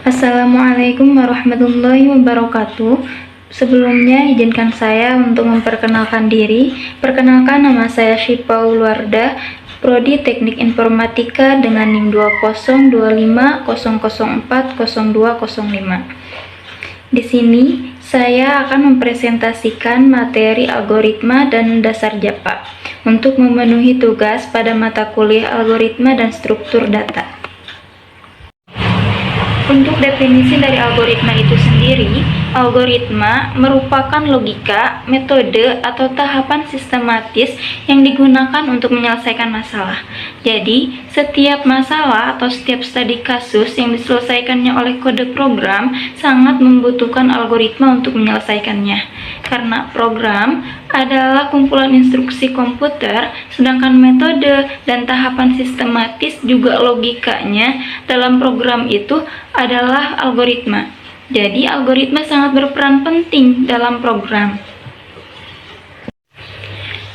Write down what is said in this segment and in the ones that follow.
Assalamualaikum warahmatullahi wabarakatuh. Sebelumnya izinkan saya untuk memperkenalkan diri. Perkenalkan, nama saya Syifa Ulwardah, Prodi Teknik Informatika dengan NIM 20250040205. Di sini saya akan mempresentasikan materi algoritma dan dasar Java untuk memenuhi tugas pada mata kuliah algoritma dan struktur data. Untuk definisi dari algoritma itu sendiri, algoritma merupakan logika, metode, atau tahapan sistematis yang digunakan untuk menyelesaikan masalah. Jadi, setiap masalah atau setiap studi kasus yang diselesaikannya oleh kode program sangat membutuhkan algoritma untuk menyelesaikannya. Karena program adalah kumpulan instruksi komputer, sedangkan metode dan tahapan sistematis juga logikanya dalam program itu adalah algoritma. Jadi, algoritma sangat berperan penting dalam program.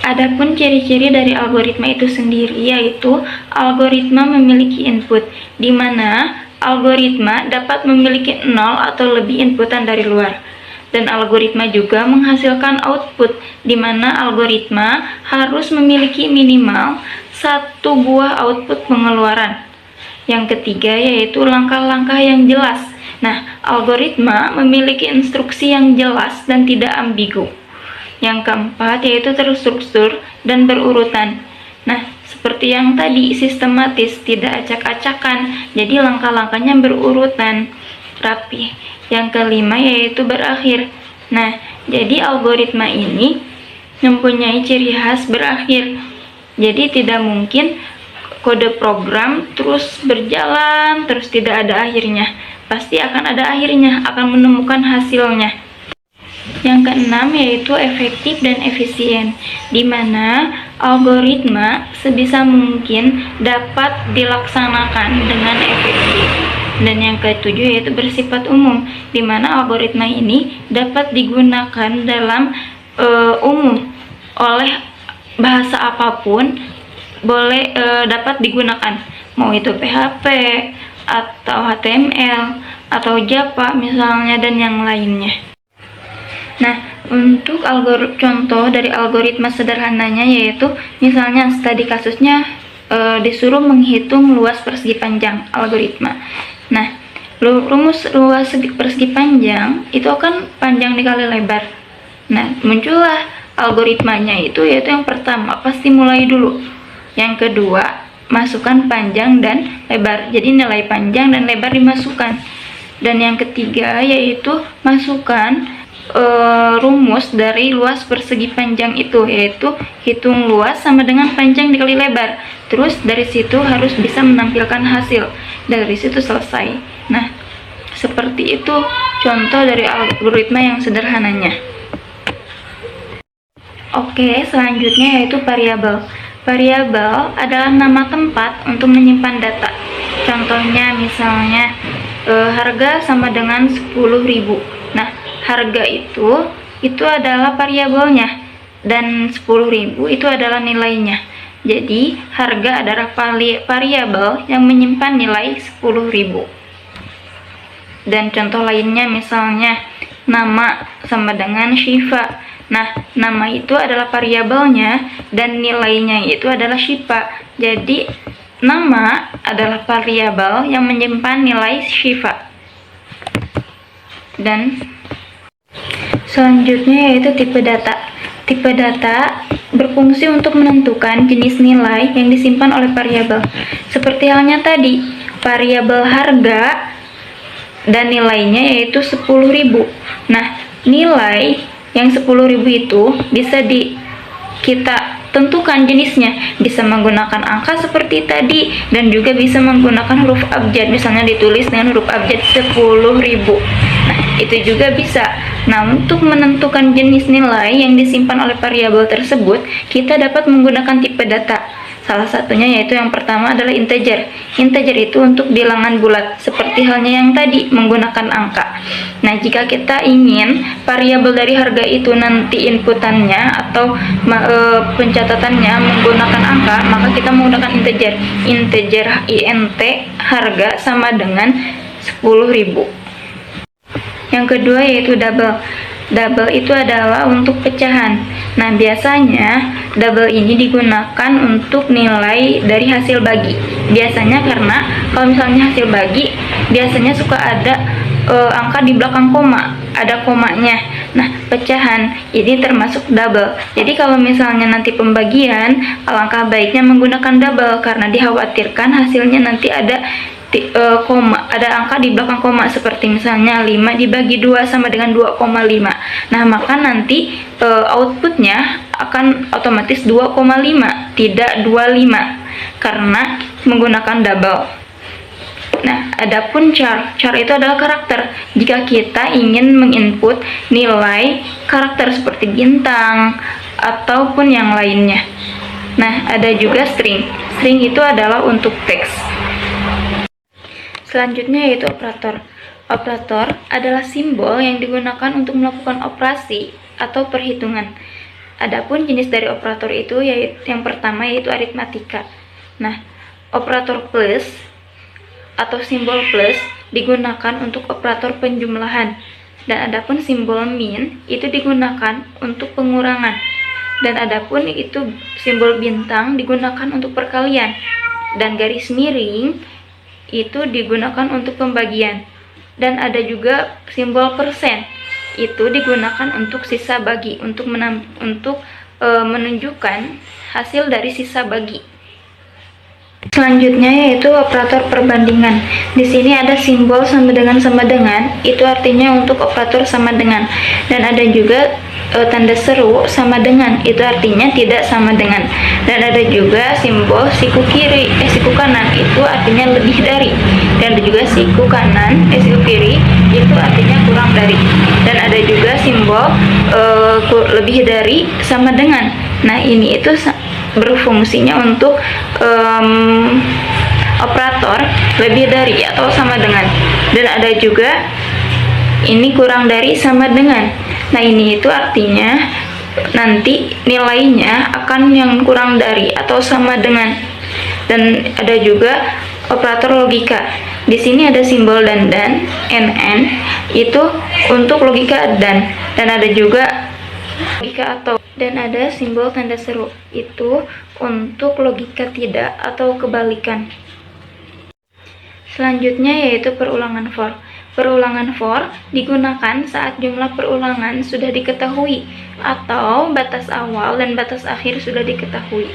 Adapun ciri-ciri dari algoritma itu sendiri yaitu algoritma memiliki input, di mana algoritma dapat memiliki 0 atau lebih inputan dari luar. Dan algoritma juga menghasilkan output, di mana algoritma harus memiliki minimal satu buah output pengeluaran. Yang ketiga yaitu langkah-langkah yang jelas. Nah, algoritma memiliki instruksi yang jelas dan tidak ambigu. Yang keempat yaitu terstruktur dan berurutan. Nah, seperti yang tadi, sistematis, tidak acak-acakan, jadi langkah-langkahnya berurutan, rapi. Yang kelima yaitu berakhir. Nah, jadi algoritma ini mempunyai ciri khas berakhir. Jadi tidak mungkin kode program terus berjalan, terus tidak ada akhirnya. Pasti akan ada akhirnya, akan menemukan hasilnya. Yang keenam yaitu efektif dan efisien, di mana algoritma sebisa mungkin dapat dilaksanakan dengan efektif. Dan yang ketujuh yaitu bersifat umum, di mana algoritma ini dapat digunakan dalam umum oleh bahasa apapun, dapat digunakan, mau itu PHP atau HTML atau Java misalnya dan yang lainnya. Nah, untuk contoh dari algoritma sederhananya yaitu misalnya studi kasusnya disuruh menghitung luas persegi panjang algoritma. Nah, rumus luas persegi panjang itu akan panjang dikali lebar. Nah, muncullah algoritmanya itu yaitu yang pertama pasti mulai dulu. Yang kedua, masukkan panjang dan lebar. Jadi nilai panjang dan lebar dimasukkan. Dan yang ketiga yaitu masukkan rumus dari luas persegi panjang itu, yaitu hitung luas sama dengan panjang dikali lebar. Terus dari situ harus bisa menampilkan hasil. Dari situ selesai. Nah, seperti itu contoh dari algoritma yang sederhananya. Oke, selanjutnya yaitu variabel. Variabel adalah nama tempat untuk menyimpan data. Contohnya misalnya harga sama dengan 10.000. Nah, harga itu adalah variabelnya dan 10.000 itu adalah nilainya. Jadi, harga adalah variabel yang menyimpan nilai 10.000. Dan contoh lainnya misalnya nama sama dengan Syifa. Nah, nama itu adalah variabelnya dan nilainya itu adalah Syifa. Jadi, nama adalah variabel yang menyimpan nilai Syifa. Dan selanjutnya yaitu tipe data. Tipe data berfungsi untuk menentukan jenis nilai yang disimpan oleh variabel. Seperti halnya tadi, variabel harga dan nilainya yaitu 10.000. Nah, nilai yang 10.000 itu bisa kita tentukan jenisnya, bisa menggunakan angka seperti tadi dan juga bisa menggunakan huruf abjad, misalnya ditulis dengan huruf abjad 10.000. Nah, itu juga bisa. Nah, untuk menentukan jenis nilai yang disimpan oleh variabel tersebut, kita dapat menggunakan tipe data. Salah satunya yaitu yang pertama adalah integer. Integer itu untuk bilangan bulat, seperti halnya yang tadi menggunakan angka. Nah, jika kita ingin variabel dari harga itu nanti inputannya atau pencatatannya menggunakan angka, maka kita menggunakan integer. Integer int harga sama dengan 10.000. Yang kedua yaitu double. Double itu adalah untuk pecahan. Nah, biasanya double ini digunakan untuk nilai dari hasil bagi. Biasanya karena kalau misalnya hasil bagi, biasanya suka ada angka di belakang koma, ada komanya. Nah, pecahan ini termasuk double. Jadi kalau misalnya nanti pembagian, alangkah baiknya menggunakan double karena dikhawatirkan hasilnya nanti ada koma, ada angka di belakang koma, seperti misalnya 5 dibagi 2 sama dengan 2,5. Nah, maka nanti outputnya akan otomatis 2,5, tidak 25 karena menggunakan double. Nah, adapun char itu adalah karakter. Jika kita ingin menginput nilai karakter seperti bintang ataupun yang lainnya. Nah, ada juga string. String itu adalah untuk teks. Selanjutnya yaitu operator. Operator adalah simbol yang digunakan untuk melakukan operasi atau perhitungan. Adapun jenis dari operator itu yaitu yang pertama yaitu aritmatika. Nah, operator plus atau simbol plus digunakan untuk operator penjumlahan. Dan adapun simbol min itu digunakan untuk pengurangan. Dan adapun itu simbol bintang digunakan untuk perkalian. Dan garis miring itu digunakan untuk pembagian. Dan ada juga simbol persen, itu digunakan untuk sisa bagi, untuk menunjukkan hasil dari sisa bagi. Selanjutnya yaitu operator perbandingan. Di sini ada simbol sama dengan, itu artinya untuk operator sama dengan. Dan ada juga tanda seru sama dengan, itu artinya tidak sama dengan. Dan ada juga simbol siku kanan, itu artinya lebih dari. Dan ada juga siku kiri, itu artinya kurang dari. Dan ada juga simbol lebih dari sama dengan. Nah, ini itu berfungsinya untuk operator lebih dari atau sama dengan. Dan ada juga ini kurang dari sama dengan. Nah, ini itu artinya nanti nilainya akan yang kurang dari atau sama dengan. Dan ada juga operator logika. Di sini ada simbol dan nn, itu untuk logika dan ada juga logika atau. Dan ada simbol tanda seru, itu untuk logika tidak atau kebalikan. Selanjutnya yaitu perulangan for. Perulangan for digunakan saat jumlah perulangan sudah diketahui atau batas awal dan batas akhir sudah diketahui.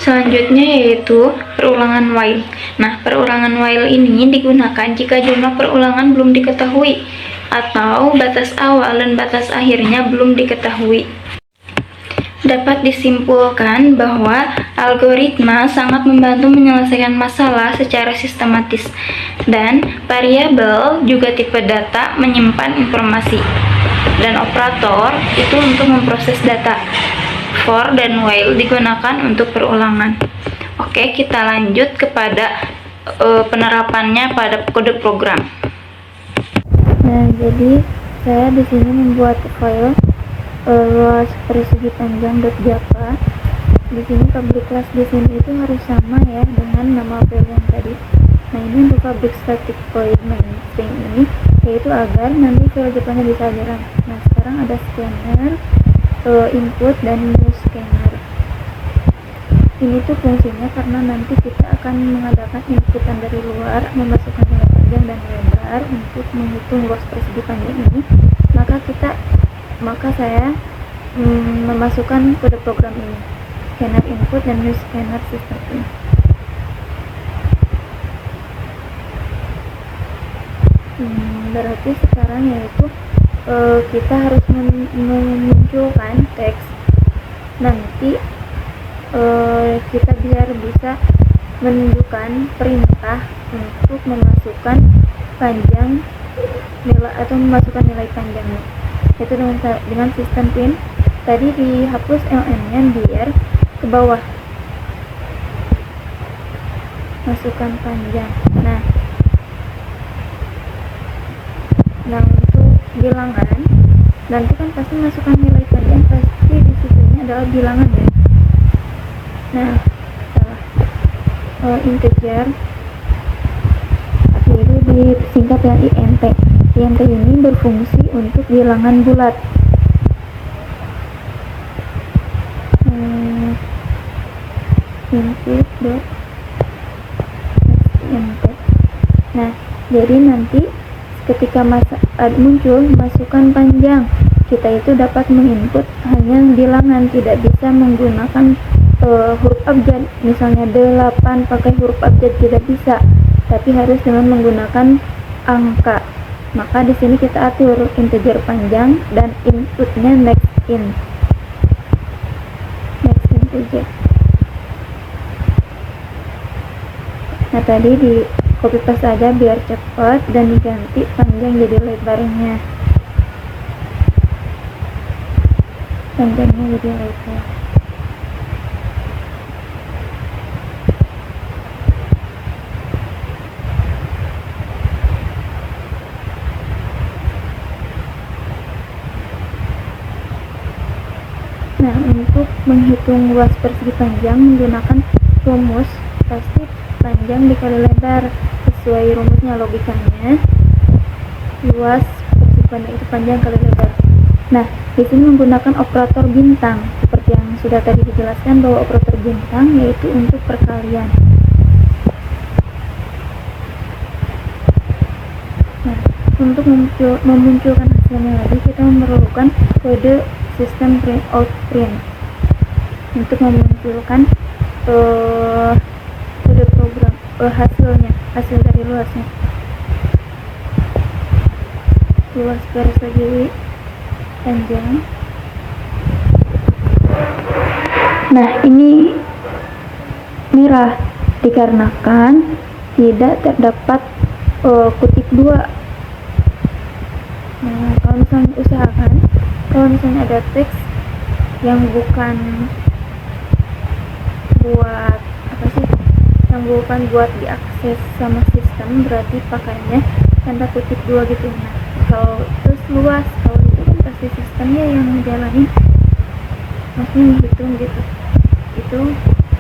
Selanjutnya yaitu perulangan while. Nah, perulangan while ini digunakan jika jumlah perulangan belum diketahui atau batas awal dan batas akhirnya belum diketahui. Dapat disimpulkan bahwa algoritma sangat membantu menyelesaikan masalah secara sistematis, dan variabel juga tipe data menyimpan informasi, dan operator itu untuk memproses data. For dan while digunakan untuk perulangan. Oke, kita lanjut kepada penerapannya pada kode program. Nah, jadi saya di sini membuat file luas persegi panjang .java. Di sini public class di sini itu harus sama ya dengan nama file yang tadi. Nah, ini untuk public static void main string ini, yaitu agar nanti file Java-nya bisa jalan. Nah, sekarang ada scanner, input dan new scanner. Ini tuh fungsinya karena nanti kita akan mengadakan inputan dari luar, memasukkan nilai panjang dan lebar untuk menghitung luas persegi panjang ini. Maka saya memasukkan kode program ini, scanner input dan new scanner system ini. Berarti sekarang yaitu kita harus memunculkan teks. Nanti kita biar bisa menunjukkan perintah untuk memasukkan panjang nilai atau memasukkan nilai panjangnya, itu dengan sistem print. Tadi dihapus ln-nya biar ke bawah, masukkan panjang. Nah, untuk bilangan nanti kan pasti masukkan nilai panjang, pasti di situnya adalah bilangan ya. Nah, integer yaitu disingkat dengan INT. INT ini berfungsi untuk bilangan bulat. Input dot INT. Nah, jadi nanti ketika muncul masukan panjang, kita itu dapat menginput hanya bilangan, tidak bisa menggunakan huruf abjad. Misalnya 8 pakai huruf abjad tidak bisa, tapi harus dengan menggunakan angka. Maka di sini kita atur integer panjang dan inputnya next integer. Nah, tadi di copy paste aja biar cepat dan diganti panjang jadi lebarnya. Panjangnya jadi lebar. Nah, untuk menghitung luas persegi panjang menggunakan rumus pasti panjang dikali lebar sesuai rumusnya, logikanya luas persegi panjang itu panjang kali lebar. Nah, di sini menggunakan operator bintang seperti yang sudah tadi dijelaskan bahwa operator bintang yaitu untuk perkalian. Nah, untuk memunculkan hasilnya lagi kita memerlukan kode sistem printout print untuk memunculkan kode program hasil dari luasnya, luas persegi panjang. Nah, ini merah dikarenakan tidak terdapat kutip 2. Nah, kalau misalnya usahakan, kalau misalnya ada teks yang bukan buat diakses sama sistem, berarti pakainya tanda kutip 2 gitu. Nah, kalau terus luas, kalau itu kan pasti sistemnya yang ngejalanin, maksudnya menghitung gitu. Itu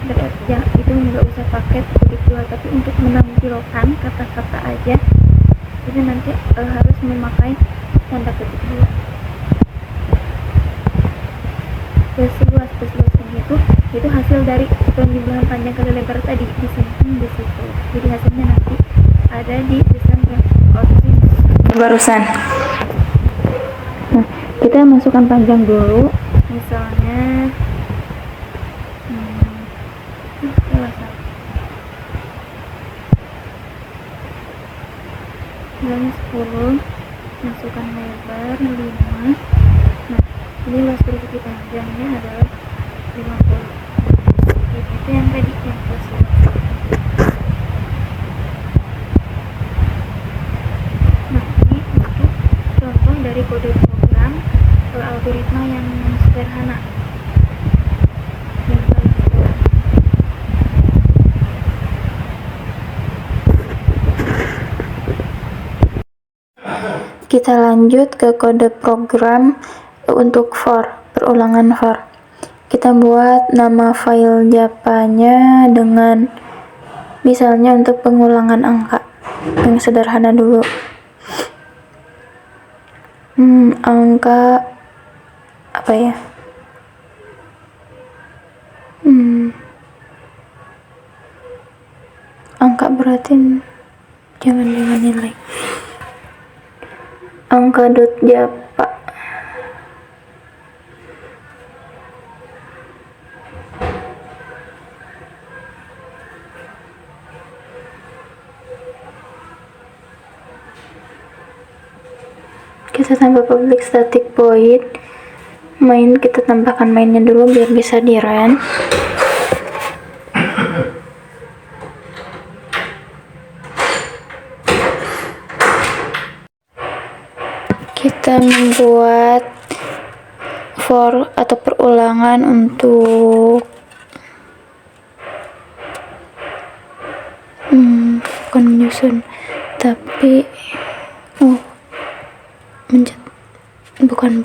berarti ya, itu nggak usah pakai kutip 2, tapi untuk menampilkan kata-kata aja itu nanti harus memakai tanda kutip 2. Luasnya itu hasil dari penjumlahan panjang kali lebar tadi disimpan di situ. Jadi hasilnya nanti ada di sistem barusan. Nah, kita masukkan panjang dulu, misalnya misalnya 10, masukkan lebar 5. Nah, ini luas persegi panjangnya adalah 50. Itu yang tadi yang plus. Nah, ini untuk contoh dari kode program algoritma yang sederhana. Kita lanjut ke kode program untuk for, perulangan for. Kita buat nama file Java-nya dengan misalnya untuk pengulangan angka yang sederhana dulu. Angka apa ya? Angka berarti jangan nilai. Angka.java. Kita tambah public static void main, kita tambahkan mainnya dulu biar bisa di run. Kita membuat for atau perulangan untuk bukan menyusun tapi bukan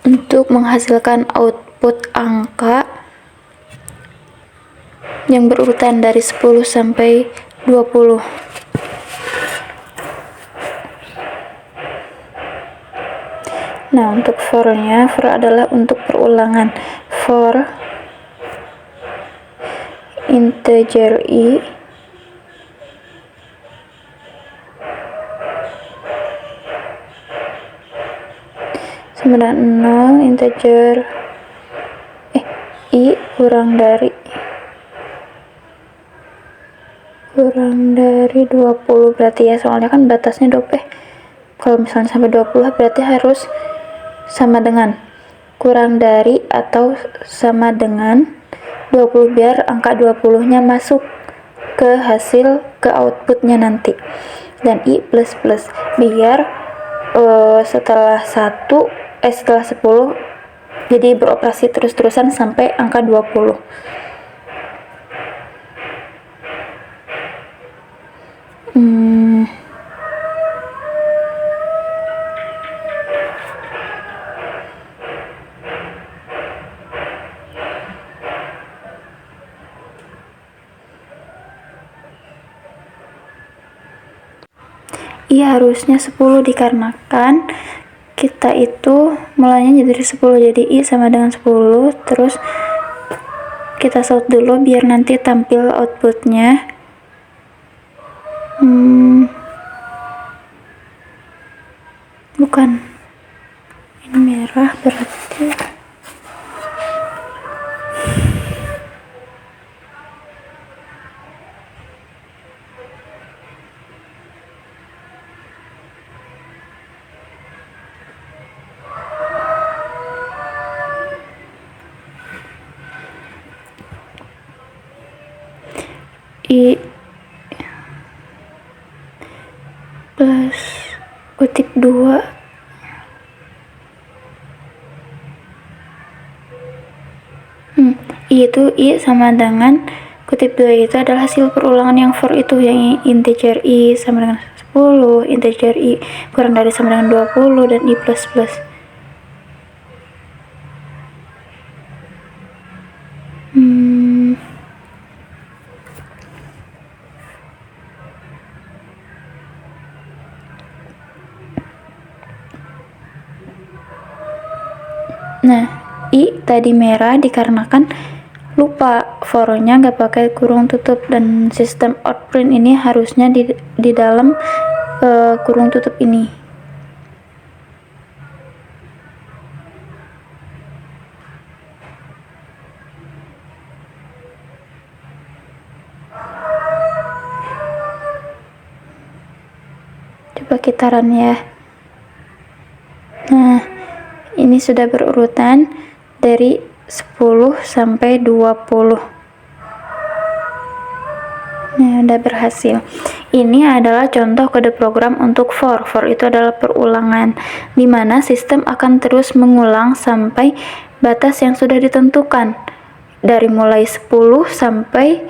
untuk menghasilkan output angka yang berurutan dari 10 sampai 20. Nah, untuk for-nya, for adalah untuk perulangan. For integer i sama dengan 0, integer i kurang dari 20, berarti ya, soalnya kan batasnya kalau misalnya sampai 20 berarti harus sama dengan, kurang dari atau sama dengan 20 biar angka 20 nya masuk ke outputnya nanti. Dan i plus biar setelah 10 jadi beroperasi terus-terusan sampai angka 20. Iya, harusnya 10 dikarenakan kita itu mulainya dari 10, jadi i sama dengan 10, terus kita sort dulu biar nanti tampil outputnya. Bukan, ini merah berarti i plus kutip 2 i sama dengan kutip 2 itu adalah hasil perulangan yang for itu, yang integer i sama dengan 10, integer i kurang dari sama dengan 20, dan i plus. Nah, i tadi merah dikarenakan lupa for-nya nggak pakai kurung tutup, dan sistem outprint ini harusnya di dalam kurung tutup ini. Coba kita run ya. Nah, ini sudah berurutan dari 10 sampai 20. Nah, udah berhasil. Ini adalah contoh kode program untuk for. For itu adalah perulangan, di mana sistem akan terus mengulang sampai batas yang sudah ditentukan, dari mulai 10 sampai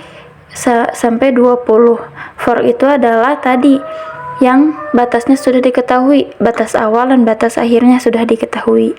20. For itu adalah tadi yang batasnya sudah diketahui, batas awal dan batas akhirnya sudah diketahui.